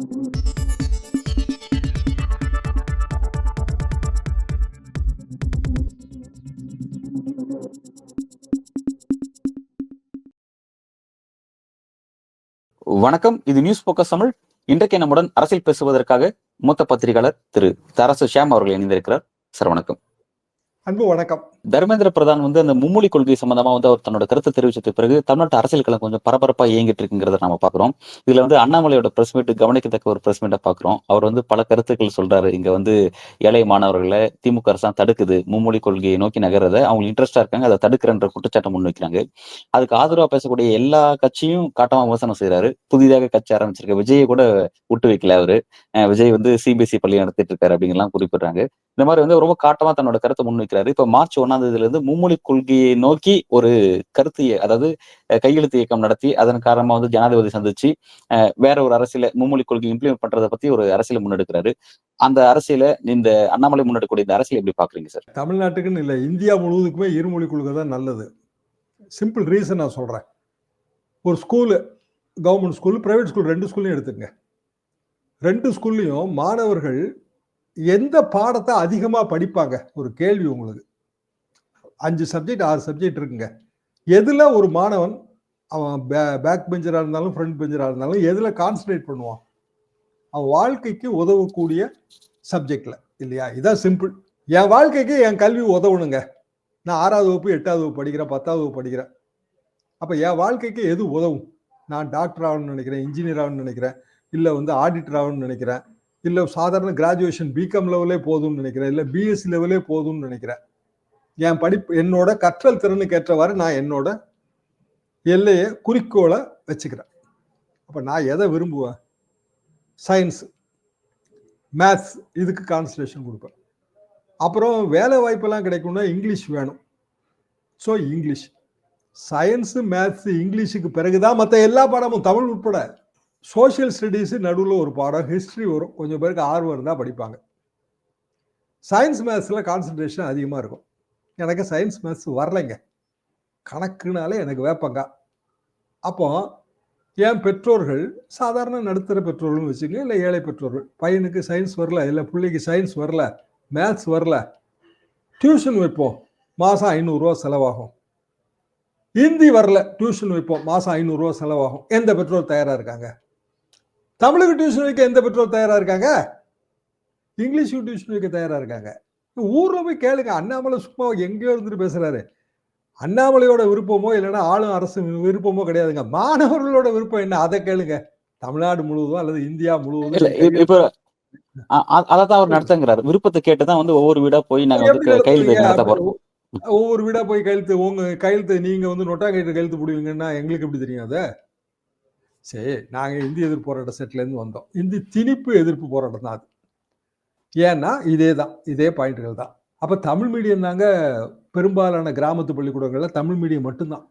வணக்கம். இது news focus Tamil. இன்றைக்கு நம்முடன் அரசியல் பேசுவதற்காக மூத்த பத்திரிகையாளர் திரு தரசு ஷியாம் அவர்கள் இணைந்திருக்கிறார். சார் வணக்கம். அன்பு வணக்கம். தர்மேந்திர பிரதான் அந்த மும்மொழி கொள்கை சம்பந்தமா அவர் தன்னோட கருத்தை தெரிவிச்சதுக்கு பிறகு தமிழ்நாட்டு அரசியல் களம் கொஞ்சம் பரபரப்பா இயங்கிட்டு இருக்குங்கிறத நாம பாக்குறோம். இதுல அண்ணாமலையோட பிரஸ் மீட் கவனிக்கத்தக்க ஒரு பிரஸ் மீட்டை பாக்குறோம். அவர் பல கருத்துக்கள் சொல்றாரு. இங்க ஏழை மாணவர்களை திமுக அரசாங்கம் தடுக்குது, மும்மொழி கொள்கையை நோக்கி நகர்றத அவங்க இன்ட்ரெஸ்டா இருக்காங்க, அதை தடுக்கிறன்ற குற்றச்சாட்டை முன்வைக்கிறாங்க. அதுக்கு ஆதரவா பேசக்கூடிய எல்லா கட்சியும் காட்டமா விமர்சனம் செய்யறாரு. புதிதாக கட்சி ஆரம்பிச்சிருக்க விஜயை கூட விட்டு வைக்கல அவரு. விஜய் சிபிஎஸ்இ பள்ளி நடத்திட்டு இருக்காரு அப்படிங்கலாம் குறிப்பிடுறாங்க. இந்த மாதிரி ரொம்ப காட்டமா தன்னோட கருத்தை முன்வைக்கிறாரு. இப்ப மார்ச் 1 மும்மொழி கொள்கையை நோக்கி ஒரு கருத்து, அதாவது கையெழுத்து இயக்கம் நடத்தி அதன் காரணமா ஜனாதிபதி சந்திச்சு வேற ஒரு அரசியல மும்மொழி கொள்கை இம்ப்ளிமெண்ட் பண்றதை பத்தி ஒரு அரசியலை முன்னெடுக்கிறாரு. அந்த அரசியல இந்த அண்ணாமலை முன்னெடுக்கக்கூடிய இந்த அரசியல் எப்படி பாக்குறீங்க சார்? தமிழ்நாட்டுக்குன்னு இல்லை, இந்தியா முழுவதுக்குமே இருமொழி கொள்கை தான் நல்லது. சிம்பிள் ரீசன் நான் சொல்றேன். ஒரு school, government school, private school, 2 ஸ்கூல்லையும் எடுத்துங்க. 2 ஸ்கூல்லையும் மாணவர்கள் எந்த பாடத்தை அதிகமா படிப்பாங்க? ஒரு கேள்வி உங்களுக்கு. 5 சப்ஜெக்ட் 6 சப்ஜெக்ட் இருக்குங்க. எதுல ஒரு மாணவன் அவன் பேக் பெஞ்சரா இருந்தாலும் ஃப்ரண்ட் பெஞ்சரா இருந்தாலும் எதுல கான்சன்ட்ரேட் பண்ணுவான்? அவன் வாழ்க்கைக்கு உதவக்கூடிய சப்ஜெக்ட்ல, இல்லையா? இதான் சிம்பிள். என் வாழ்க்கைக்கு என் கல்வி உதவணுங்க. நான் 6வது வகுப்பு 8வது வகுப்பு படிக்கிறேன், 10வது வகுப்பு படிக்கிறேன். அப்ப என் வாழ்க்கைக்கு எது உதவும்? நான் டாக்டர் ஆகணும்னு நினைக்கிறேன், இன்ஜினியர் ஆகணும்னு நினைக்கிறேன், இல்ல ஆடிட்டர் ஆகணும்னு நினைக்கிறேன், இல்ல சாதாரண கிராஜுவேஷன் பிகாம் லெவலே போதும்னு நினைக்கிறேன், இல்ல பிஎஸ்சி லெவலே போதும்னு நினைக்கிறேன். என் படிப்பு, என்னோட கற்றல் திறனுக்கு ஏற்றவாறு நான் என்னோட எல்லையை, குறிக்கோளை வச்சுக்கிறேன். அப்ப நான் எதை விரும்புவேன்? சயின்ஸ், மேத்ஸ், இதுக்கு கான்சன்ட்ரேஷன் கொடுப்பேன். அப்புறம் வேலை வாய்ப்பெல்லாம் கிடைக்கும்னா இங்கிலீஷ் வேணும். ஸோ இங்கிலீஷ், சயின்ஸு, மேத்ஸ், இங்கிலீஷுக்கு பிறகுதான் மற்ற எல்லா பாடமும், தமிழ் உட்பட. சோசியல் ஸ்டடீஸ் நடுவில் ஒரு பாடம், ஹிஸ்டரி வரும். கொஞ்சம் பேருக்கு ஆர்வம் இருந்தால் படிப்பாங்க. சயின்ஸ் மேத்ஸில் கான்சன்ட்ரேஷன் அதிகமாக இருக்கும். எனக்கு சயின்ஸ் மேத்ஸ் வரலைங்க. கணக்குனாலே எனக்கு வேப்பங்க. அப்போ என் பெற்றோர்கள், சாதாரண நடுத்தர பெற்றோர்கள்னு வச்சுங்க, இல்லை ஏழை பெற்றோர்கள், பையனுக்கு சயின்ஸ் வரல, இல்லை பிள்ளைக்கு சயின்ஸ் வரல, மேத்ஸ் வரல, டியூஷன் வைப்போம், மாதம் 500 ரூபா செலவாகும். ஹிந்தி வரல, டியூஷன் வைப்போம், மாதம் 500 ரூபா செலவாகும். எந்த பெற்றோர் தயாராக இருக்காங்க? தமிழுக்கு டியூஷன் வைக்க எந்த பெற்றோர் தயாராக இருக்காங்க? இங்கிலீஷுக்கு டியூஷன் வைக்க தயாராக இருக்காங்க. ஊரில் போய் கேளுங்க. அண்ணாமலை சும்மா எங்கேயோ இருந்துட்டு பேசுறாரு. அண்ணாமலையோட விருப்பமோ இல்லைன்னா ஆளும் அரசு விருப்பமோ கிடையாதுங்க. மாணவர்களோட விருப்பம் என்ன, அதை கேளுங்க. தமிழ்நாடு முழுவதும் அல்லது இந்தியா முழுவதும் இப்ப அதான் அவர் நடத்துங்கிறாரு. விருப்பத்தை கேட்டுதான் ஒவ்வொரு வீடா போய் நாங்க கையெழுத்து நடத்த போறோம். ஒவ்வொரு வீடா போய் கையெழுத்து, உங்க கையெழுத்து நீங்க நொட்டா கைட்டு கையெழுத்து போடுவீங்கன்னா எங்களுக்கு எப்படி தெரியும்? அதை சரி, நாங்க இந்தி எதிர்ப்பு போராட்ட செட்ல இருந்து வந்தோம். இந்தி திணிப்பு எதிர்ப்பு போராட்டம் தான் அது. ஏன்னா இதே பாயிண்ட்கள் தான். அப்ப தமிழ் மீடியம் தாங்க பெரும்பாலான கிராமத்து பள்ளிக்கூடங்கள்ல தமிழ் மீடியம் மட்டும்தான்.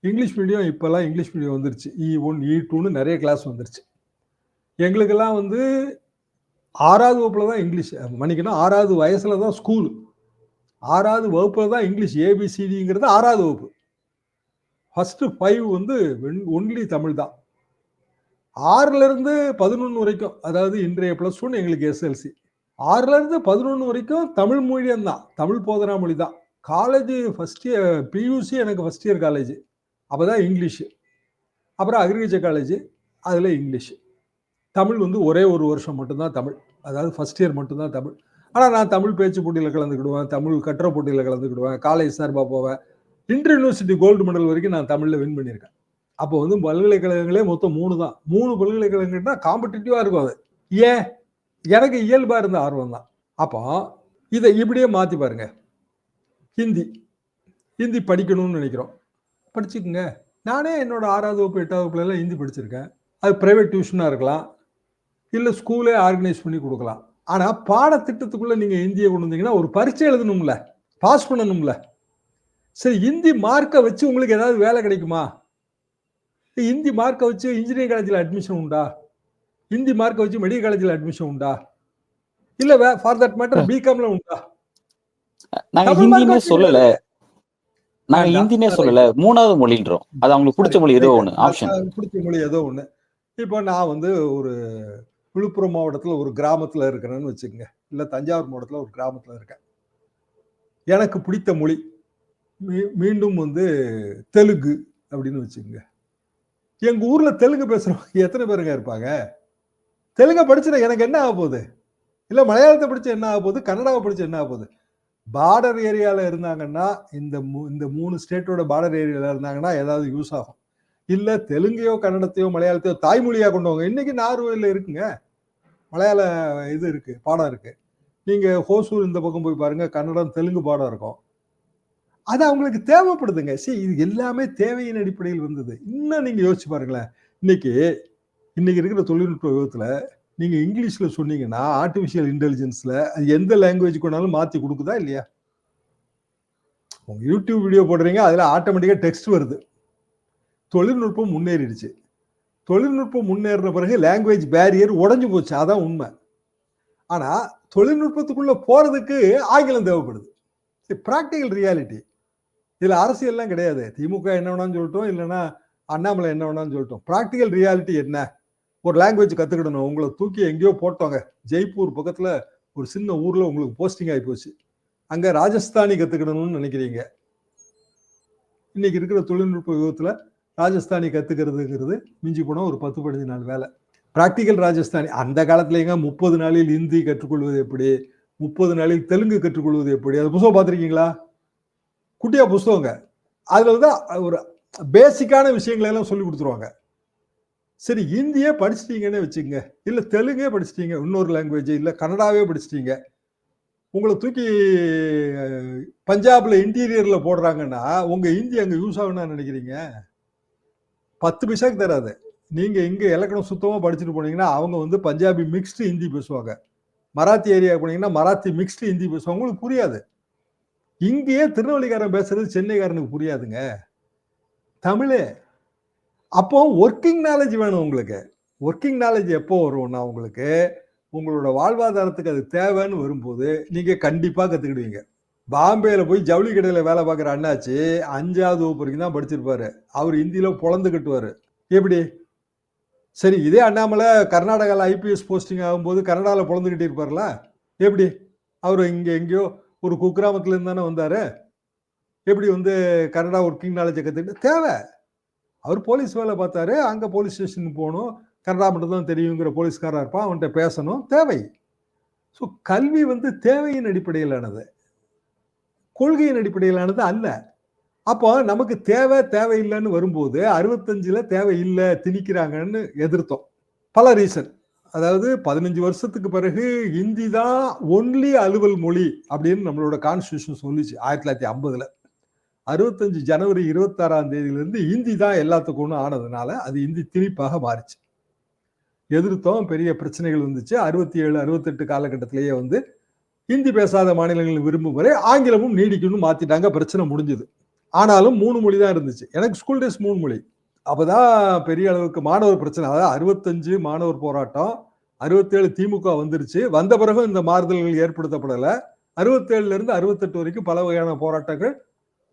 இங்கிலீஷ் மீடியம் இப்பெல்லாம் இங்கிலீஷ் மீடியம் வந்துருச்சு. E1 E2ன்னு நிறைய கிளாஸ் வந்துருச்சு. எங்களுக்கெல்லாம் 6வது வகுப்புல தான் இங்கிலீஷ், மன்னிக்கணும், 6வது வயசுல தான் ஸ்கூல், 6வது வகுப்புல தான் இங்கிலீஷ் ABCDங்கிறது 6வது வகுப்பு. ஃபர்ஸ்ட் 5 ஒன்லி தமிழ் தான். 6ல இருந்து 11 வரைக்கும், அதாவது இன்றைய +1 எங்களுக்கு SLC. 6ல இருந்து 11 வரைக்கும் தமிழ் மீடியம் தான், தமிழ் போதனா மொழி தான். காலேஜ் ஃபர்ஸ்ட் இயர் PUC எனக்கு ஃபர்ஸ்ட் இயர் காலேஜ், அப்போதான் இங்கிலீஷ். அப்புறம் அக்ரிகல்ச்சர் காலேஜ், அதில் இங்கிலீஷ். தமிழ் ஒரே ஒரு வருஷம் மட்டும்தான் தமிழ், அதாவது ஃபர்ஸ்ட் இயர் மட்டும்தான் தமிழ். ஆனால் நான் தமிழ் பேச்சு போட்டியில் கலந்துக்கிடுவேன், தமிழ் கட்டுரை போட்டியில் கலந்துக்கிடுவேன், காலேஜ் சார்பாக போவேன். இன்டர் யூனிவர்சிட்டி கோல்டு மெடல் வரைக்கும் நான் தமிழில் வின் பண்ணியிருக்கேன். அப்போ பல்கலைக்கழகங்களே மொத்தம் 3 தான். 3 பல்கலைக்கழகங்கள்னா காம்படிட்டிவாக இருக்கும். அது ஏன்? எனக்கு இயல்பாக இருந்த ஆர்வம் தான். அப்போ இதை இப்படியே மாற்றி பாருங்க. ஹிந்தி படிக்கணும்னு நினைக்கிறோம், படிச்சுக்குங்க. நானே என்னோட 6வது வகுப்பு 8வது வகுப்புலாம் ஹிந்தி படிச்சிருக்கேன். அது ப்ரைவேட் டியூஷனாக இருக்கலாம், இல்லை ஸ்கூலே ஆர்கனைஸ் பண்ணி கொடுக்கலாம். ஆனால் பாடத்திட்டத்துக்குள்ளே நீங்கள் ஹிந்தியை கொண்டு வந்தீங்கன்னா ஒரு பரீட்சை எழுதணும்ல, பாஸ் பண்ணணும்ல. சரி, ஹிந்தி மார்க்கை வச்சு உங்களுக்கு ஏதாவது வேலை கிடைக்குமா? ஹிந்தி மார்க்கை வச்சு இன்ஜினியரிங் காலேஜில் அட்மிஷன் உண்டா? ஹிந்தி மார்க்கை வச்சு மெடிக்கல் காலேஜில் அட்மிஷன் உண்டா? இல்லை ஃபார் தட் மேட்டர் பிகாம்ல உண்டா? நாங்க ஹிந்தினே சொல்லல, நாங்க ஹிந்தினே சொல்லல, 3வது மொழின்றோம். அது அவங்களுக்கு பிடிச்ச மொழி ஏதோ ஒண்ணு, ஆப்ஷன். பிடிச்ச மொழி ஏதோ ஒண்ணு. இப்போ நான் வந்து ஒரு விழுப்புரம் மாவட்டத்துல ஒரு கிராமத்துல இருக்கிறேன்னு வச்சுக்கங்க. இல்ல தஞ்சாவூர் மாவட்டத்துல ஒரு கிராமத்துல இருக்கேன். எனக்கு பிடித்த மொழி மீண்டும் வந்து தெலுங்கு அப்படின்னு வச்சுக்கங்க. எங்க ஊர்ல தெலுங்கு பேசுறவங்க எத்தனை பேருங்க இருப்பாங்க? தெலுங்க படிச்சுட்டா எனக்கு என்ன ஆகப்போகுது? இல்ல மலையாளத்த படிச்சா என்ன ஆகப்போகுது? கன்னடாவ படிச்சா என்ன ஆகப்போகுது? பார்டர் ஏரியால இருந்தாங்கன்னா, இந்த 3 ஸ்டேட்டோட பார்டர் ஏரியால இருந்தாங்கன்னா ஏதாவது யூஸ் ஆகும். இல்ல தெலுங்கையோ, கன்னடத்தையோ, மலையாளத்தையோ தாய்மொழியா கொண்டவங்க. இன்னைக்கு நார்வேல இருக்குங்க. மலையாள இது இருக்கு, பாடம் இருக்கு. நீங்க ஹோசூர் இந்த பக்கம் போய் பாருங்க, கன்னடம், தெலுங்கு பாடம் இருக்கும். அது அவங்களுக்கு தேவைப்படுதுங்க. இது எல்லாமே தேவையின் அடிப்படையில் வந்தது. இன்னும் நீங்க யோசிச்சு பாருங்களேன். இன்னைக்கு இன்னைக்கு இருக்கிற தொழில்நுட்ப யுகத்துல, நீங்க இங்கிலீஷ்ல சொன்னீங்கன்னா, ஆர்டிபிஷியல் இன்டெலிஜென்ஸ்ல அது எந்த லாங்குவேஜ்க்கு வேணாலும் மாத்தி குடுக்குதா இல்லையா? உங்க YouTube வீடியோ போடுறீங்க, அதுல ஆட்டோமேட்டிக்கா டெக்ஸ்ட் வருது. தொழில்நுட்பம் முன்னேறிடுச்சு. தொழில்நுட்பம் முன்னேறின பிறகு லாங்குவேஜ் பேரியர் உடைஞ்சு போச்சு. அதான் உண்மை. ஆனா, தொழில்நுட்பத்துக்குள்ள போறதுக்கு ஆங்கிலம் தேவைப்படுது. Practical reality. இதுல அரசியல்லாம் கிடையாது. திமுக என்ன வேணாலும் சொல்லட்டும், இல்லன்னா அண்ணாமலை என்ன வேணாலும் சொல்லட்டும். பிராக்டிகல் ரியாலிட்டி என்ன? ஒரு லாங்குவேஜ் கத்துக்கிடணும். உங்கள தூக்கி எங்கேயோ போட்டோங்க. ஜெய்ப்பூர் பக்கத்துல ஒரு சின்ன ஊர்ல உங்களுக்கு போஸ்டிங் ஆயி போச்சு. அங்க ராஜஸ்தானி கத்துக்கிடணும்னு நினைக்கிறீங்க. இன்னைக்கு இருக்கிற தொழில்நுட்ப யுகத்துல ராஜஸ்தானி கத்துக்கிறதுங்கிறது மிஞ்சி போனா ஒரு 10, 15 நாள் வேலை. பிராக்டிகல் ராஜஸ்தானி அந்த காலத்துலங்க 30 நாளில் ஹிந்தி கற்றுக்கொள்வது எப்படி? 30 நாளில் தெலுங்கு கற்றுக்கொள்வது எப்படி? அது புத்தகம் பார்த்திருக்கீங்களா? குட்டியா புத்தகங்க. அதுல வந்து ஒரு பேசிக்கான விஷயங்களை எல்லாம் சொல்லி கொடுத்துருவாங்க. சரி ஹிந்தியே படிச்சிட்டீங்கன்னு வச்சுக்கங்க. இல்ல தெலுங்கே படிச்சிட்டீங்க. இன்னொரு லாங்குவேஜ் இல்ல கன்னடாவே படிச்சிட்டீங்க. உங்களை தூக்கி பஞ்சாப்ல இன்டீரியர்ல போடுறாங்கன்னா, உங்க ஹிந்தி அங்க யூஸ் ஆகும்னு நினைக்கிறீங்க? 10 பைசாக்கு தராது. நீங்க இங்க இலக்கணம் சுத்தமா படிச்சுட்டு போனீங்கன்னா, அவங்க வந்து பஞ்சாபி மிக்ஸ்டு ஹிந்தி பேசுவாங்க. மராத்தி ஏரியா போனீங்கன்னா, மராத்தி மிக்ஸ்டு ஹிந்தி பேசுவாங்க. உங்களுக்கு புரியாது. இங்கேயே திருநெல்வேலிக்காரன் பேசுறது சென்னைக்காரனுக்கு புரியாதுங்க. தமிழே. அப்போ ஒர்க்கிங் நாலேஜ் வேணும் உங்களுக்கு. ஒர்க்கிங் நாலேஜ் எப்போ வரும்னா உங்களுக்கு, உங்களோட வாழ்வாதாரத்துக்கு அது தேவைன்னு வரும்போது, நீங்க கண்டிப்பா கத்துக்கிடுவீங்க. பாம்பேல போய் ஜவுளி கடையில வேலை பார்க்குற அண்ணாச்சி 5வது வகுப்பு வரைக்கும் தான் படிச்சிருப்பாரு. அவர் ஹிந்தியில பொளந்து கட்டுவாரு. எப்படி? சரி இதே அண்ணாமலை கர்நாடகால ஐபிஎஸ் போஸ்டிங் ஆகும்போது கன்னடால பொளந்து கட்டியிருப்பார்ல? எப்படி? அவரு இங்க எங்கேயோ ஒரு குக்கிராமத்துல இருந்து தானே வந்தாரு. எப்படி வந்து கன்னடா ஒர்க்கிங் நாலேஜ கத்துக்கிட்டு தேவை. அவர் போலீஸ் வேலை பார்த்தாரு. அங்க போலீஸ் ஸ்டேஷனுக்கு போகணும். கன்னடா மட்டும் தான் தெரியுங்கிற போலீஸ்காரா இருப்பான். அவன்கிட்ட பேசணும். தேவை. ஸோ கல்வி வந்து தேவையின் அடிப்படையிலானது. கொள்கையின் அடிப்படையிலானது அல்ல. அப்போ நமக்கு தேவை தேவையில்லைன்னு வரும்போது 65ல தேவையில்ல திணிக்கிறாங்கன்னு எதிர்த்தோம். பல ரீசன். அதாவது 15 வருஷத்துக்கு பிறகு ஹிந்தி தான் ஒன்லி அலுவல் மொழி அப்படின்னு நம்மளோட கான்ஸ்டிடியூஷன் சொல்லிச்சு 1950ல. 65 ஜனவரி 26ஆம் தேதியிலிருந்து ஹிந்தி தான் எல்லாத்துக்கும் ஆனதுனால அது ஹிந்தி திணிப்பாக மாறிச்சு. எதிர்த்தோம், பெரிய பிரச்சனைகள் வந்துச்சு. 67, 68 காலகட்டத்திலேயே வந்து ஹிந்தி பேசாத மாநிலங்கள் விரும்பும் வரை ஆங்கிலமும் நீடிக்கணும்னு மாத்திட்டாங்க. பிரச்சனை முடிஞ்சது. ஆனாலும் 3 மொழி தான் இருந்துச்சு. எனக்கு ஸ்கூல் டேஸ் 3 மொழி. அப்பதான் பெரிய அளவுக்கு மாணவர் பிரச்சனை. அதாவது 65 மாணவர் போராட்டம், 67 திமுக வந்துருச்சு. வந்த பிறகும் இந்த மாறுதல்கள் ஏற்படுத்தப்படல. 67ல இருந்து 68 வரைக்கும் பல வகையான போராட்டங்கள்.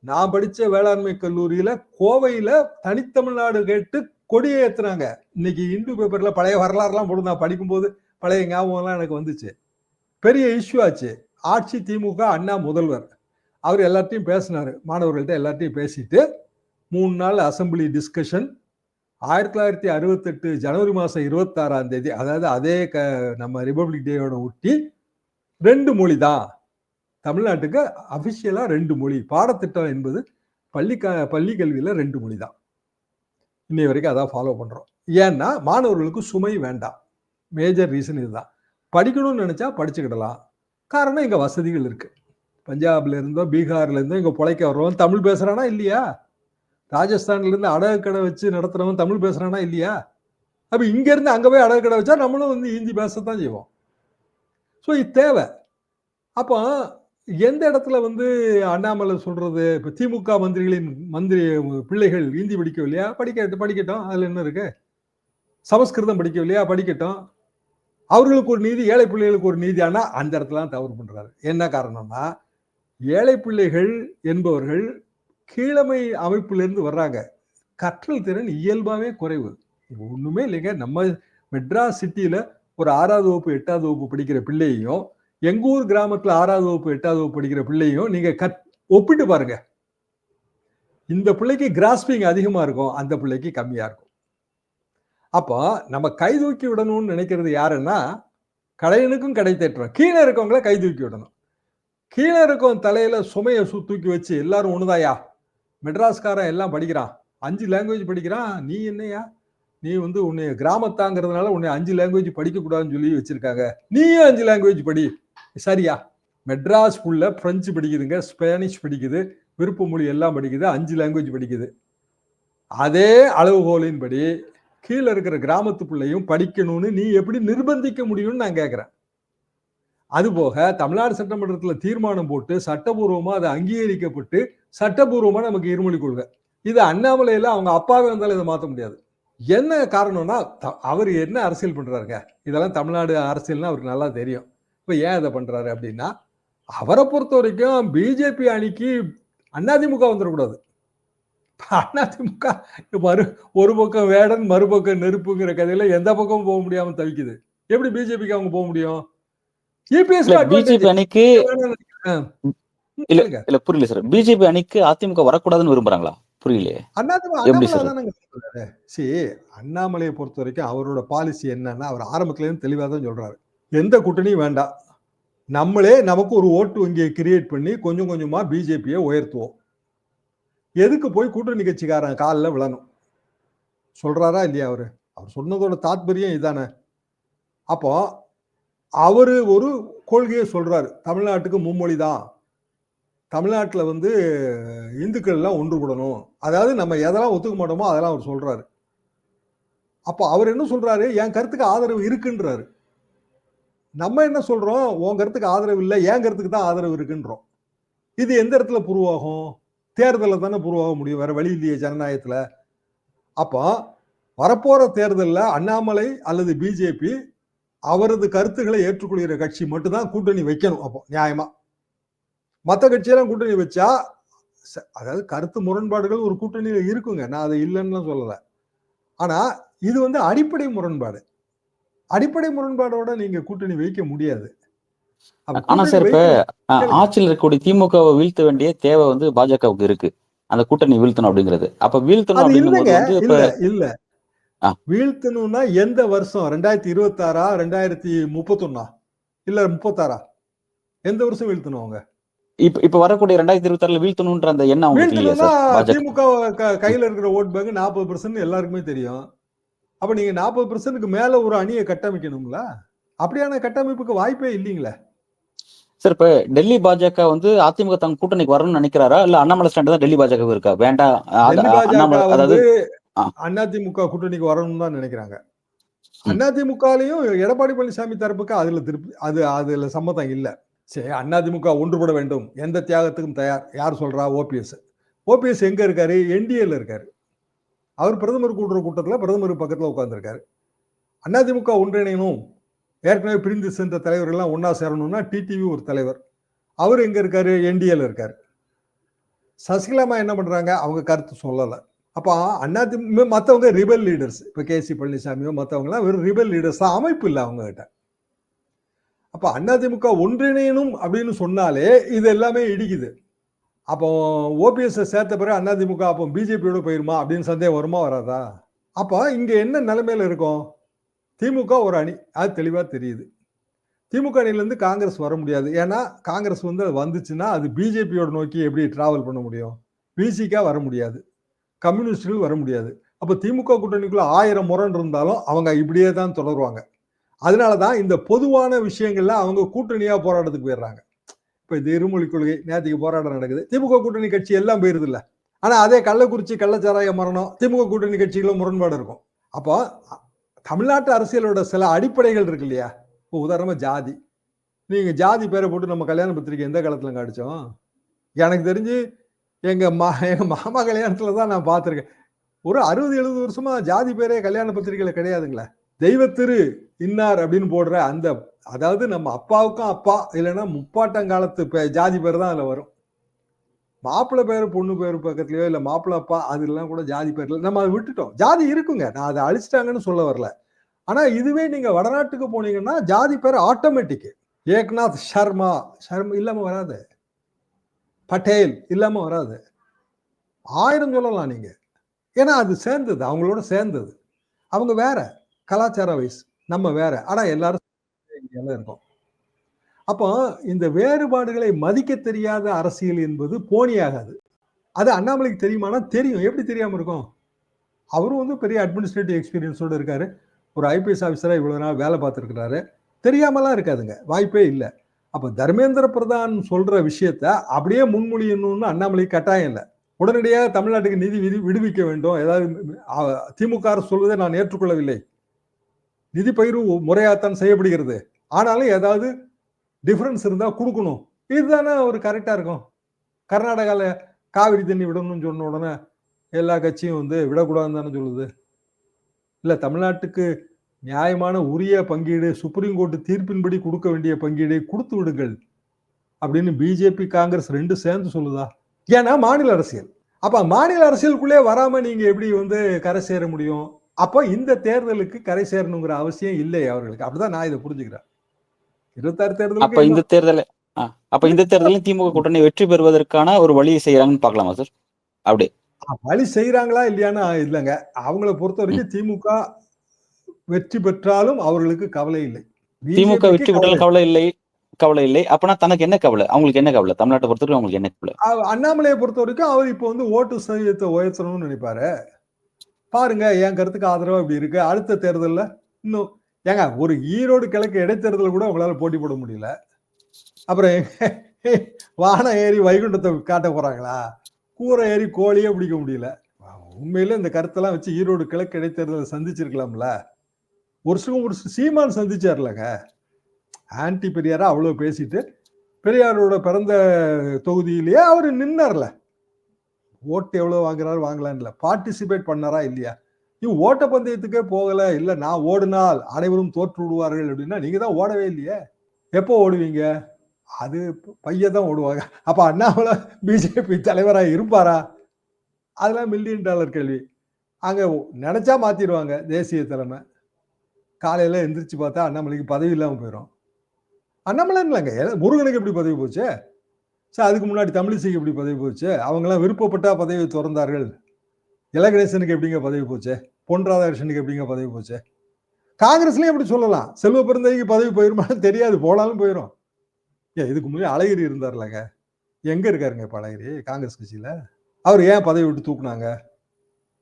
நான் படிச்ச வேளாண்மை கல்லூரியில கோவையில தனித்தமிழ்நாடு கேட்டு கொடியை ஏத்துனாங்க. இன்னைக்கு இந்து பேப்பர்ல பழைய வரலாறுலாம் போட்டு நான் படிக்கும்போது பழைய ஞாபகம்லாம் எனக்கு வந்துச்சு. பெரிய இஷ்யூ ஆச்சு. ஆட்சி திமுக, அண்ணா முதல்வர். அவர் எல்லார்ட்டையும் பேசினாரு. மாணவர்கள்ட்ட எல்லார்ட்டையும் பேசிட்டு 3 நாள் அசெம்பிளி டிஸ்கஷன். 1968 ஜனவரி மாசம் 26ஆம் தேதி, அதாவது அதே நம்ம ரிபப்ளிக் டேயோட ஒட்டி 2 மொழி தான். தமிழ்நாட்டுக்கு அபிஷியலா 2 மொழி. பாடத்திட்டம் என்பது பள்ளி கல்வியில 2 மொழி தான். இன்னை வரைக்கும் அதான் ஃபாலோ பண்றோம். ஏன்னா மாணவர்களுக்கு சுமை வேண்டாம். மேஜர் ரீசன் இதுதான். படிக்கணும்னு நினைச்சா படிச்சுக்கிடலாம். காரணம் இங்க வசதிகள் இருக்கு. பஞ்சாப்ல இருந்தோ பீகார்ல இருந்தோ இங்க பொழைக்க வர்றவன் தமிழ் பேசுறானா இல்லையா? ராஜஸ்தான்ல இருந்து அடகு கடை வச்சு நடத்துறவன் தமிழ் பேசுறானா இல்லையா? அப்ப இங்க இருந்து அங்க போய் அடகு கடை வச்சா நம்மளும் வந்து ஹிந்தி பேசத்தான் செய்வோம். ஸோ இது தேவை. அப்போ எந்த இடத்துல வந்து அண்ணாமலை சொல்றது, இப்ப திமுக மந்திரி பிள்ளைகள் ஹிந்தி படிக்கவில்லையா? படிக்கட்டும். அதுல என்ன இருக்கு? சமஸ்கிருதம் படிக்கவில்லையா? படிக்கட்டும். அவர்களுக்கு ஒரு நீதி, ஏழை பிள்ளைகளுக்கு ஒரு நீதி. ஆனா அந்த இடத்துல தவறு பண்றாரு. என்ன காரணம்னா, ஏழை பிள்ளைகள் என்பவர்கள் கீழமை அமைப்பிலிருந்து வர்றாங்க. கற்றல் திறன் இயல்பாவே குறைவு. ஒண்ணுமே இல்லைங்க. நம்ம மெட்ராஸ் சிட்டியில ஒரு 6வது வகுப்பு, 8வது வகுப்பு படிக்கிற பிள்ளையையும், எங்க ஊர் கிராமத்துல 6வது வகுப்பு, 8வது வகுப்பு படிக்கிற பிள்ளையும் நீங்க ஒப்பிட்டு பாருங்க. இந்த பிள்ளைக்கு கிராஸ்பிங் அதிகமா இருக்கும். அந்த பிள்ளைக்கு கம்மியா இருக்கும். அப்போ நம்ம கை தூக்கி விடணும்னு நினைக்கிறது யாருன்னா, கடையனுக்கும் கடை தேற்றணும். கீழ இருக்கவங்கள கை தூக்கி விடணும். கீழ இருக்கவன் தலையில சுமைய தூக்கி வச்சு எல்லாரும் ஒண்ணுதாயா? மெட்ராஸ்காரன் எல்லாம் படிக்கிறான். 5 லாங்குவேஜ் படிக்கிறான். நீ என்னய்யா? நீ வந்து உன்னைய கிராமத்தாங்கிறதுனால உன்னை 5 லாங்குவேஜ் படிக்கக்கூடாதுன்னு சொல்லி வச்சிருக்காங்க. நீயும் 5 லாங்குவேஜ் படி. சரியா? மெட்ராஸ் புள்ள பிரெஞ்சு படிக்குதுங்க, ஸ்பானிஷ் படிக்குது, விருப்ப மொழி எல்லாம் படிக்குது, 5 லாங்குவேஜ் படிக்குது. அதே அளவுகோலின்படி கீழ இருக்கிற கிராமத்து பிள்ளையும் படிக்கணும்னு நீ எப்படி நிர்பந்திக்க முடியும்னு நான் கேட்கிறேன். அதுபோக தமிழ்நாடு சட்டமன்றத்துல தீர்மானம் போட்டு சட்டபூர்வமா அது அங்கீகரிக்கப்பட்டு சட்டபூர்வமா நமக்கு இருமொழி கொள்கை. இது அண்ணாமலையில அவங்க அப்பாவே வந்தாலும் இதை மாத்த முடியாது. என்ன காரணம்னா அவர் என்ன அரசியல் பண்றாருங்க? இதெல்லாம் தமிழ்நாடு அரசியல்னா அவருக்கு நல்லா தெரியும். இப்ப ஏன் இதை பண்றாரு அப்படின்னா, அவரை பொறுத்த வரைக்கும் பிஜேபி அணிக்கு அதிமுக வந்துடக்கூடாது. அதிமுக ஒரு பக்கம் வேடன் மறுபக்கம் நெருப்புங்கிற கதையில எந்த பக்கமும் போக முடியாம தவிக்குது. எப்படி பிஜேபிக்கு அவங்க போக முடியும்? பிஜேபி அணிக்கு இல்ல புரியல சார். பிஜேபி அணிக்கு அதிமுக வரக்கூடாதுன்னு விரும்புறாங்களா? புரியலையே. எப்படி சார்? அண்ணாமலையை பொறுத்த வரைக்கும் அவரோட பாலிசி என்னன்னா, அவர் ஆரம்பத்துல இருந்து தெளிவா தான் சொல்றாரு. எந்த கூட்டணியும் வேண்டாம். நம்மளே நமக்கு ஒரு ஓட்டு வங்கியை கிரியேட் பண்ணி கொஞ்சம் கொஞ்சமா பிஜேபியை உயர்த்துவோம். எதுக்கு போய் கூட்டணி கட்சிக்காரன் காலில் விழணும் சொல்றாரா இல்லையா? அவர் சொன்னதோட தாத்பரியம் இதானே. அப்போ அவரு ஒரு கொள்கையை சொல்றாரு. தமிழ்நாட்டுக்கு மும்மொழி தான். தமிழ்நாட்டில் வந்து இந்துக்கள் எல்லாம் ஒன்றுபடணும். அதாவது நம்ம எதெல்லாம் ஒத்துக்க மாட்டோமோ அதெல்லாம் அவர் சொல்றாரு. அப்போ அவர் என்ன சொல்றாரு? என் கருத்துக்கு ஆதரவு இருக்குன்றாரு. நம்ம என்ன சொல்றோம்? உன் கருத்துக்கு ஆதரவு இல்லை, என் கருத்துக்கு தான் ஆதரவு இருக்குன்றோம். இது எந்த இடத்துல புருவாகும்? தேர்தலில் தானே புருவாக முடியும். வேற வழி இல்லையே ஜனநாயகத்துல. அப்போ வரப்போற தேர்தலில் அண்ணாமலை அல்லது பிஜேபி அவரது கருத்துக்களை ஏற்றுக்கொள்கிற கட்சி மட்டும்தான் கூட்டணி வைக்கணும். அப்போ நியாயமா மற்ற கட்சியெல்லாம் கூட்டணி வச்சா, அதாவது கருத்து முரண்பாடுகள் ஒரு கூட்டணியில இருக்குங்க, நான் அதை இல்லைன்னு சொல்லல. ஆனா இது வந்து அடிப்படை முரண்பாடு. அடிப்படை முரண்பாடோட நீங்க கூட்டணி வைக்க முடியாது. ஆனா சார், இப்ப ஆட்சியில் இருக்கக்கூடிய திமுகவை வீழ்த்த வேண்டிய தேவை வந்து பாஜகவுக்கு இருக்கு. அந்த கூட்டணி வீழ்த்தணும் அப்படிங்கிறது. அப்ப வீழ்த்தணும் அப்படின்னு இல்ல வீழ்த்தணும்னா எந்த வருஷம்? 2026 2031 இல்ல 36 எந்த வருஷம் வீழ்த்தணும்? அவங்க இப்ப வரக்கூடிய 2026 வீழ்த்தணும்ன்ற அந்த எண்ணம் திமுக கையில இருக்கிற ஓட் பேங்க் 40% எல்லாருக்குமே தெரியும். அப்ப நீங்க 40%க்கு மேல ஒரு அணியை கட்டமைக்கணுங்களா? அப்படியான கட்டமைப்புக்கு வாய்ப்பே இல்லைங்களே சார். இப்ப டெல்லி பாஜக வந்து அதிமுக தங்க கூட்டணிக்கு வரணும்னு நினைக்கிறாரா? இல்ல அண்ணாமலை ஸ்டாண்ட் தான் டெல்லி பாஜக இருக்கா? வேண்டாம், அதாவது அதிமுக கூட்டணிக்கு வரணும்னு தான் நினைக்கிறாங்க. அதிமுகலையும் எடப்பாடி பழனிசாமி தரப்புக்கு அதுல சம்மதம் இல்ல. சரி, அதிமுக ஒன்றுபட வேண்டும், எந்த தியாகத்துக்கும் தயார். யார் சொல்றா? ஓபிஎஸ் எங்க இருக்காரு? என்டிஏல இருக்காரு. அவர் பிரதமர் கூடுற கூட்டத்துல பிரதமர் பக்கத்துல உட்கார்ந்துருக்காரு. அதிமுக ஒன்றிணையணும், ஏற்கனவே பிரிந்து சென்ற தலைவர்கள் எல்லாம் ஒன்னா சேரணும்னா டிடிவி ஒரு தலைவர். அவர் எங்க இருக்காரு? என்டிஏல இருக்காரு. சசிகலாமா என்ன பண்றாங்க? அவங்க கருத்து சொல்லல. அப்ப அதிமுக மற்றவங்க ரிபல் லீடர்ஸ். இப்ப கேசி பழனிசாமியோ மற்றவங்க எல்லாம் வெறும் ரிபல் லீடர்ஸ் தான், அமைப்பு இல்லை அவங்க கிட்ட. அப்ப அதிமுக ஒன்றிணையணும் அப்படின்னு சொன்னாலே இது எல்லாமே இடிக்குது. அப்போ ஓபிஎஸ் சேர்த்த பிறகு அதிமுக அப்போ பிஜேபியோட போயிருமா அப்படின்னு சந்தேகம் வருமா வராதா? அப்போ இங்க என்ன நிலைமையில இருக்கும்? திமுக ஒரு அணி, அது தெளிவா தெரியுது. திமுக அணியிலிருந்து காங்கிரஸ் வர முடியாது. ஏன்னா காங்கிரஸ் வந்து வந்துச்சுன்னா அது பிஜேபியோட நோக்கி எப்படி டிராவல் பண்ண முடியும்? பிசிகா வர முடியாது, கம்யூனிஸ்டுகள் வர முடியாது. அப்போ திமுக கூட்டணிக்குள்ள 1000 முரண் இருந்தாலும் அவங்க இப்படியே தான் தொடருவாங்க. அதனாலதான் இந்த பொதுவான விஷயங்கள்ல அவங்க கூட்டணியா போராட்டத்துக்கு போயிடுறாங்க. இப்ப இது இருமொழி கொள்கை, நேற்றுக்கு போராட்டம் நடக்குது, திமுக கூட்டணி கட்சி எல்லாம் போயிருது இல்ல. ஆனா அதே கள்ளக்குறிச்சி கள்ளச்சாராய மரணம் திமுக கூட்டணி கட்சிகளும் முரண்பாடு இருக்கும். அப்போ தமிழ்நாட்டு அரசியலோட சில அடிப்படைகள் இருக்கு இல்லையா? இப்போ உதாரணமா ஜாதி. நீங்க ஜாதி பேரை போட்டு நம்ம கல்யாண பத்திரிக்கை எந்த காலத்துல அடிச்சோம்? எனக்கு தெரிஞ்சு எங்க மாமா கல்யாணத்துல தான் நான் பார்த்திருக்கேன். ஒரு 60-70 வருஷமா ஜாதி பேரே கல்யாண பத்திரிகையில கிடையாதுங்களே. தெய்வத்திரு இன்னார் அப்படின்னு போடுற அந்த, அதாவது நம்ம அப்பாவுக்கும் அப்பா இல்லைன்னா முப்பாட்டங்காலத்து ஜாதி பேர் தான் அதுல வரும். மாப்பிள்ளை பேரு பொண்ணு பேரு பக்கத்துலயோ இல்ல மாப்பிள்ளை அப்பா அதெல்லாம் கூட ஜாதி பேர்ல நம்ம அதை விட்டுட்டோம். ஜாதி இருக்குங்க, நான் அதை அழிச்சிட்டாங்கன்னு சொல்ல வரல. ஆனா இதுவே நீங்க வடநாட்டுக்கு போனீங்கன்னா ஜாதி பேர் ஆட்டோமேட்டிக். ஏக்நாத் சர்மா இல்லாம வராது, பட்டேல் இல்லாம வராது, 1000 சொல்லலாம் நீங்க. ஏன்னா அது சேர்ந்தது, அவங்களோட சேர்ந்தது. அவங்க வேற கலாச்சார வைஸ், நம்ம வேற. ஆனா எல்லாரும் இந்தியால இருக்கோம். அப்போ இந்த வேறுபாடுகளை மதிக்க தெரியாத அரசியல் என்பது போனியாகாது. அது அண்ணாமலைக்கு தெரியுமானா தெரியும். எப்படி தெரியாம இருக்கும்? அவரும் வந்து பெரிய அட்மினிஸ்ட்ரேட்டிவ் எக்ஸ்பீரியன்ஸோட இருக்காரு. ஒரு ஐபிஎஸ் ஆஃபீஸரா இவ்வளவு நாள் வேலை பார்த்திருக்கிறாரு. தெரியாமலாம் இருக்காதுங்க. வாய்ப்பே இல்ல. அப்ப தர்மேந்திர பிரதான் சொல்ற விஷயத்த அப்படியே முன்மொழியணும்னு அண்ணாமலைக்கு கட்டாயம் இல்ல. உடனடியா தமிழ்நாட்டுக்கு நிதி விடுவிக்க வேண்டும். ஏதாவது திமுக அரசு சொல்வதை நான் ஏற்றுக்கொள்ளவில்லை. நிதி பகிர்வு முறையாத்தான் செய்யப்படுகிறது. ஆனாலும் ஏதாவது டிஃபரன்ஸ் இருந்தா கொடுக்கணும். இதுதானே ஒரு கரெக்டா இருக்கும். கர்நாடகால காவிரி தண்ணி விடணும்னு சொன்ன உடனே எல்லா கட்சியும் வந்து விடக்கூடாதுன்னு தானே சொல்லுது. இல்ல தமிழ்நாட்டுக்கு நியாயமான உரிய பங்கீடு, சுப்ரீம் கோர்ட் தீர்ப்பின்படி கொடுக்க வேண்டிய பங்கீடை கொடுத்து விடுங்கள் அப்படின்னு பிஜேபி காங்கிரஸ் 2 சேர்ந்து சொல்லுதா? ஏன்னா மாநில அரசியல். அப்ப மாநில அரசியலுக்குள்ளே வராம நீங்க எப்படி வந்து கரை சேர முடியும்? அப்ப இந்த தேர்தலுக்கு கரை சேரணுங்கிற அவசியம் இல்லை அவர்களுக்கு. அப்படிதான் நான் இதை புரிஞ்சுக்கிறேன். 26 அப்ப இந்த தேர்தலுக்கு தேர்தல அப்ப இந்த தேர்தலையும் திமுக கூட்டணி வெற்றி பெறுவதற்கான ஒரு வழியை செய்யறாங்கன்னு பார்க்கலாமா சார்? அப்படி வழி செய்யறாங்களா இல்லையான்னு இல்லைங்க. அவங்களை பொறுத்த வரைக்கும் திமுக வெற்றி பெற்றாலும் அவர்களுக்கு கவலை இல்லை. திமுக பிஜேபிக்கு வெற்றி பெற்றாலும் கவலை இல்லை. அப்பனா தனக்கு என்ன கவலை? அவங்களுக்கு என்ன கவலை? தமிழ்நாட்டை பொறுத்தவரைக்கும் அவங்களுக்கு என்ன கவலை? அண்ணாமலையை பொறுத்த வரைக்கும் அவர் இப்போ வந்து ஓட்டு சதவீதத்தை உயர்த்தணும்னு நினைப்பாரு. பாருங்க என் கருத்துக்கு ஆதரவா இப்படி இருக்கு. அடுத்த தேர்தல்ல இன்னும் ஏங்க ஒரு ஈரோடு கிழக்கு இடைத்தேர்தல் கூட உங்களால போட்டி போட முடியல. அப்புறம் வானம் ஏறி வைகுண்டத்தை காட்ட போறாங்களா? கூரை ஏறி கோழியே பிடிக்க முடியல. உண்மையில இந்த கருத்தெல்லாம் வச்சு ஈரோடு கிழக்கு இடைத்தேர்தலை சந்திச்சிருக்கலாம்ல. ஒரு சீமான் சந்திச்சார்லங்க. ஆன்டி பெரியாரா அவ்வளவு பேசிட்டு பெரியாரோட பிறந்த தொகுதியிலேயே அவர் நின்னார்ல. ஓட்டு எவ்வளவு வாங்குறாரு வாங்கலான்னு பார்ட்டிசிபேட் பண்ணாரா இல்லையா? ஓட்ட பந்தயத்துக்கே போகல. இல்ல நான் ஓடினால் அனைவரும் தோற்று விடுவார்கள் அப்படின்னா நீங்க தான் ஓடவே இல்லையே. எப்போ ஓடுவீங்க? அது பையதான் ஓடுவாங்க. அப்ப அண்ணாமலை பிஜேபி தலைவராக இருப்பாரா? அதெல்லாம் $1 மில்லியன் கேள்வி. அங்க நினைச்சா மாத்திடுவாங்க தேசிய தலைமை. காலையில எந்திரிச்சு பார்த்தா அண்ணாமலைக்கு பதவி இல்லாம போயிடும். அண்ணாமலை இல்லைங்க, முருகனுக்கு எப்படி பதவி போச்சு? சார் அதுக்கு முன்னாடி தமிழிசைக்கு எப்படி பதவி போச்சு? அவங்கெல்லாம் விருப்பப்பட்டா பதவியை திறந்தார்கள். இலகணேசனுக்கு எப்படிங்க பதவி போச்சு? பொன் ராதாகிருஷ்ணனுக்கு எப்படிங்க பதவி போச்சு? காங்கிரஸ்லயும் எப்படி சொல்லலாம்? செல்வ பெருந்தகைக்கு பதவி போயிருமான்னு தெரியாது, போனாலும் போயிடும். இதுக்கு முன்னாடி அழகிரி இருந்தார்லங்க, எங்க இருக்காருங்க இப்ப அழகிரி காங்கிரஸ் கட்சியில? அவர் ஏன் பதவி விட்டு தூக்குனாங்க?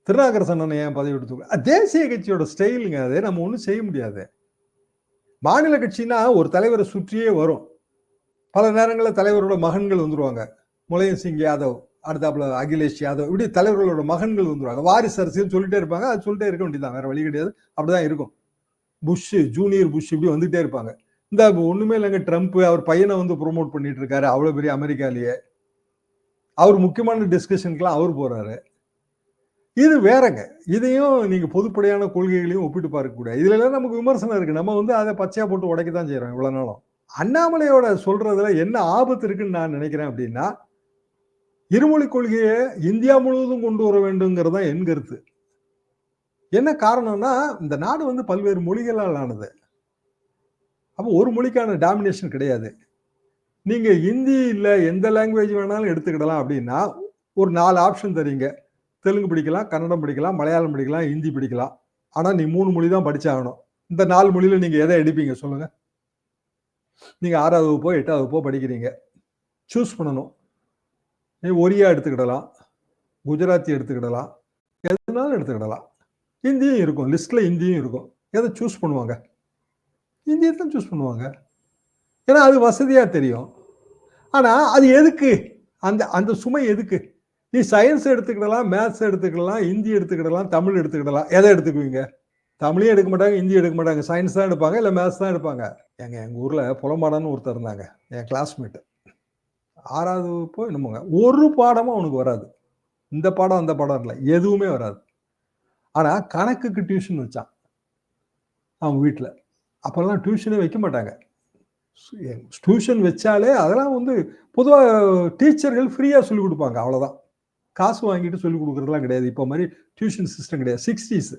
திருநாகரசன் ஏன் பதவி விட்டு தூக்கு? தேசிய கட்சியோட ஸ்டைலுங்க அது, நம்ம ஒன்றும் செய்ய முடியாது. மாநில கட்சினா ஒரு தலைவரை சுற்றியே வரும். பல நேரங்களில் தலைவரோட மகன்கள் வந்துருவாங்க. முலாயம் சிங் யாதவ், அடுத்தாப்புல அகிலேஷ் யாதவ், இப்படி தலைவர்களோட மகன்கள் வந்துருவாங்க. வாரிசு அரசியல் சொல்லிட்டே இருப்பாங்க. அது சொல்லிட்டே இருக்க வேண்டியதான், வேற வழி கிடையாது. அப்படிதான் இருக்கும். புஷ், ஜூனியர் புஷ் இப்படி வந்துட்டே இருப்பாங்க. இந்த ஒண்ணுமே இல்லைங்க, ட்ரம்ப் அவர் பையனை வந்து ப்ரொமோட் பண்ணிட்டு இருக்காரு அவ்வளவு பெரிய அமெரிக்காலேயே. அவர் முக்கியமான டிஸ்கஷனுக்குலாம் அவர் போறாரு. இது வேறங்க. இதையும் நீங்க பொதுப்படையான கொள்கைகளையும் ஒப்பிட்டு பார்க்க கூடாது. இதுல எல்லாம் நமக்கு விமர்சனம் இருக்கு. நம்ம வந்து அதை பச்சையா போட்டு உடைக்கத்தான் செய்யறோம் இவ்வளவு நாளும். அண்ணாமலையோட சொல்றதுல என்ன ஆபத்து இருக்குன்னு நான் நினைக்கிறேன் அப்படின்னா, இருமொழி கொள்கையை இந்தியா முழுவதும் கொண்டு வர வேண்டும்ங்கிறது தான் என் கருத்து. என்ன காரணம்னா, இந்த நாடு வந்து பல்வேறு மொழிகளால் ஆனது. அப்போ ஒரு மொழிக்கான டாமினேஷன் கிடையாது. நீங்க ஹிந்தி இல்ல எந்த லாங்குவேஜ் வேணாலும் எடுத்துக்கிடலாம் அப்படின்னா ஒரு 4 ஆப்ஷன் தரீங்க. தெலுங்கு படிக்கலாம், கன்னடம் படிக்கலாம், மலையாளம் படிக்கலாம், ஹிந்தி படிக்கலாம். ஆனா நீ 3 மொழி தான் படிச்சாகணும். இந்த 4 மொழியில நீங்க எதை எடுப்பீங்க சொல்லுங்க? நீங்க 6வது வகுப்போ 8வது வகுப்போ படிக்கிறீங்க, சூஸ் பண்ணணும். நீ ஒரியா எடுத்துக்கிடலாம், குஜராத்தி எடுத்துக்கிடலாம், எதுனாலும் எடுத்துக்கிடலாம். ஹிந்தியும் இருக்கும், லிஸ்ட்ல ஹிந்தியும் இருக்கும். எதை சூஸ் பண்ணுவாங்க? ஹிந்தியை தான் சூஸ் பண்ணுவாங்க. ஏன்னா அது வசதியா தெரியும். ஆனா அது எதுக்கு? அந்த அந்த சுமை எதுக்கு? நீ சயின்ஸ் எடுத்துக்கிடலாம், மேத்ஸ் எடுத்துக்கலாம், ஹிந்தி எடுத்துக்கிடலாம், தமிழ் எடுத்துக்கிடலாம். எதை எடுத்துக்குவீங்க? தமிழையும் எடுக்க மாட்டாங்க, ஹிந்தி எடுக்க மாட்டாங்க, சயின்ஸ் தான் எடுப்பாங்க, இல்லை மேத்ஸ் தான் எடுப்பாங்க. எங்க ஊர்ல புலமாடான்னு ஒருத்தர் இருந்தாங்க, என் கிளாஸ்மேட். 6வது வகுப்போ என்னமோங்க, ஒரு பாடமும் அவனுக்கு வராது. இந்த பாடம் அந்த பாடம் இல்லை, எதுவுமே வராது. ஆனா கணக்குக்கு டியூஷன் வச்சான் அவங்க வீட்டில். அப்பெல்லாம் டியூஷனே வைக்க மாட்டாங்க. டியூஷன் வச்சாலே அதெல்லாம் வந்து பொதுவா டீச்சர்கள் ஃப்ரீயா சொல்லிக் குடுப்பாங்க. அவ்வளோதான். காசு வாங்கிட்டு சொல்லிக் குடுக்குறதெல்லாம் கிடையாது. இப்ப மாரி டியூஷன் சிஸ்டம் கிடையாது. 60ஸ்.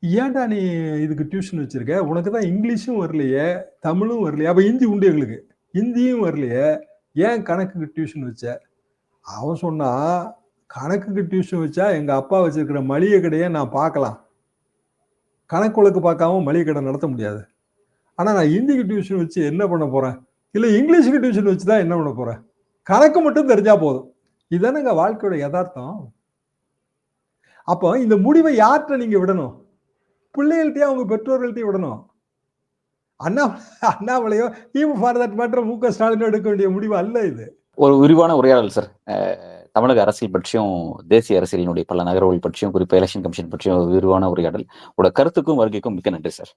ஏன்டா நீ இதுக்கு டியூஷன் வச்சிருக்க? உனக்கு தான் இங்கிலீஷும் வரலையே, தமிழும் வரலையே. அப்ப ஹிந்தி உண்டு எங்களுக்கு. ஹிந்தியும் வரலையே. ஏன் கணக்குக்கு டியூஷன் வச்ச? அவன் சொன்னான், கணக்குக்கு டியூஷன் வச்சா எங்க அப்பா வச்சிருக்கிற மளிகை கடைய நான் பார்க்கலாம். கணக்கு வழக்கு பார்க்காம மளிகை கடை நடத்த முடியாது. ஆனா நான் ஹிந்திக்கு டியூஷன் வச்சு என்ன பண்ண போறேன்? இல்ல இங்கிலீஷுக்கு டியூஷன் வச்சு தான் என்ன பண்ண போறேன்? கணக்கு மட்டும் தெரிஞ்சா போதும். இதானங்க வாழ்க்கையோட எதார்த்தம். அப்போ இந்த முடிவை யார்ட்ட நீங்க விடணும்? பிள்ளைகள்ட்டயும் அவங்க பெற்றோர்கள்ட்டயும் விடணும். அண்ணா அண்ணாமலையோ ஈவன் ஃபார் தட் மேட்டர் மு.க. ஸ்டாலினோ எடுக்க வேண்டிய முடிவு அல்ல இது. ஒரு விரிவான உரையாடல் சார். தமிழக அரசியல் பற்றியும், தேசிய அரசியலினுடைய பல நகர்வுகள் பற்றியும், குறிப்பா எலெக்ஷன் கமிஷன் பற்றியும் ஒரு விரிவான உரையாடல். உங்களோட கருத்துக்கும் வருகைக்கும் மிக்க நன்றி சார்.